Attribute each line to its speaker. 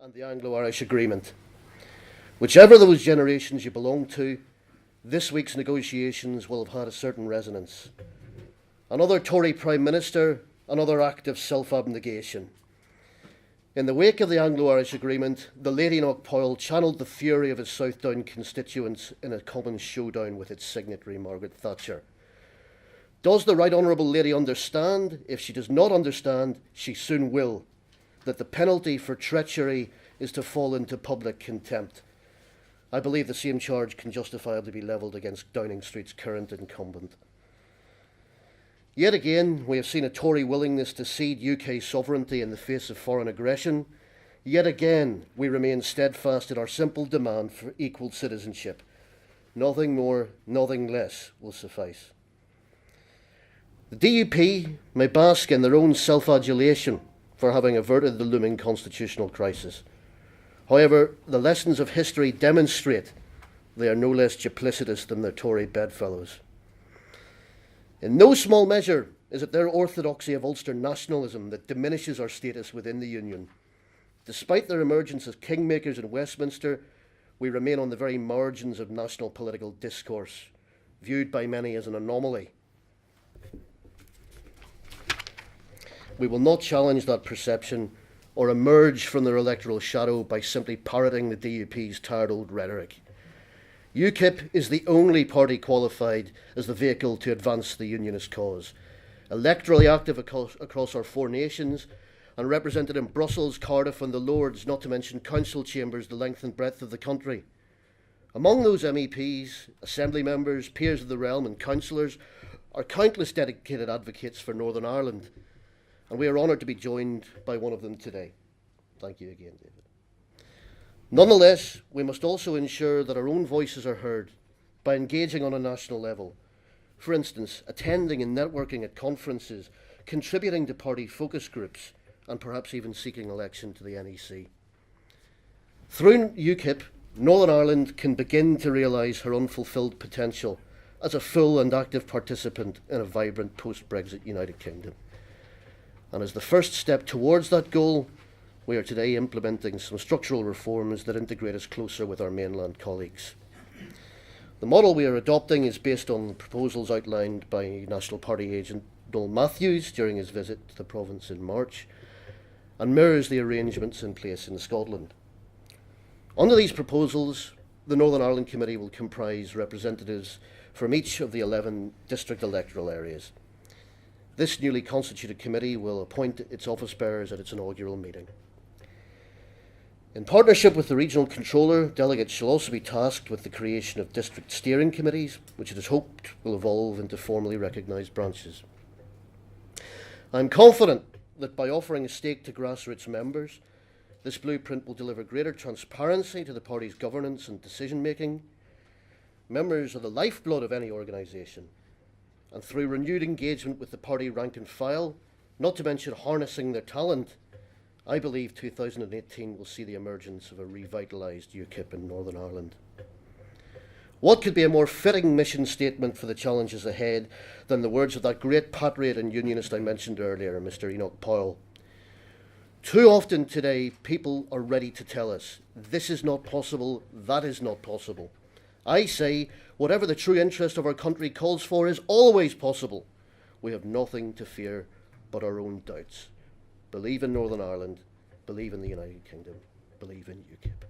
Speaker 1: and the Anglo-Irish Agreement. Whichever of those generations you belong to, this week's negotiations will have had a certain resonance. Another Tory Prime Minister, another act of self-abnegation. In the wake of the Anglo-Irish Agreement, the late Enoch Powell channelled the fury of his Southdown constituents in a common showdown with its signatory Margaret Thatcher. Does the Right Honourable Lady understand? If she does not understand, she soon will, that the penalty for treachery is to fall into public contempt. I believe the same charge can justifiably be levelled against Downing Street's current incumbent. Yet again, we have seen a Tory willingness to cede UK sovereignty in the face of foreign aggression. Yet again, we remain steadfast in our simple demand for equal citizenship. Nothing more, nothing less will suffice. The DUP may bask in their own self-adulation for having averted the looming constitutional crisis. However, the lessons of history demonstrate they are no less duplicitous than their Tory bedfellows. In no small measure is it their orthodoxy of Ulster nationalism that diminishes our status within the Union. Despite their emergence as kingmakers in Westminster, we remain on the very margins of national political discourse, viewed by many as an anomaly. We will not challenge that perception or emerge from their electoral shadow by simply parroting the DUP's tired old rhetoric. UKIP is the only party qualified as the vehicle to advance the unionist cause, electorally active across our four nations and represented in Brussels, Cardiff and the Lords, not to mention council chambers the length and breadth of the country. Among those MEPs, assembly members, peers of the realm and councillors are countless dedicated advocates for Northern Ireland, and we are honoured to be joined by one of them today. Thank you again, David. Nonetheless, we must also ensure that our own voices are heard by engaging on a national level. For instance, attending and networking at conferences, contributing to party focus groups, and perhaps even seeking election to the NEC. Through UKIP, Northern Ireland can begin to realise her unfulfilled potential as a full and active participant in a vibrant post-Brexit United Kingdom. And as the first step towards that goal, we are today implementing some structural reforms that integrate us closer with our mainland colleagues. The model we are adopting is based on the proposals outlined by National Party agent Noel Matthews during his visit to the province in March, and mirrors the arrangements in place in Scotland. Under these proposals, the Northern Ireland Committee will comprise representatives from each of the 11 district electoral areas. This newly constituted committee will appoint its office bearers at its inaugural meeting. In partnership with the regional controller, delegates shall also be tasked with the creation of district steering committees, which it is hoped will evolve into formally recognised branches. I am confident that by offering a stake to grassroots members, this blueprint will deliver greater transparency to the party's governance and decision-making. Members are the lifeblood of any organisation, and through renewed engagement with the party rank and file, not to mention harnessing their talent, I believe 2018 will see the emergence of a revitalised UKIP in Northern Ireland. What could be a more fitting mission statement for the challenges ahead than the words of that great patriot and unionist I mentioned earlier, Mr. Enoch Powell? Too often today, people are ready to tell us, this is not possible, that is not possible. I say, whatever the true interest of our country calls for is always possible. We have nothing to fear but our own doubts. Believe in Northern Ireland, believe in the United Kingdom, believe in UKIP.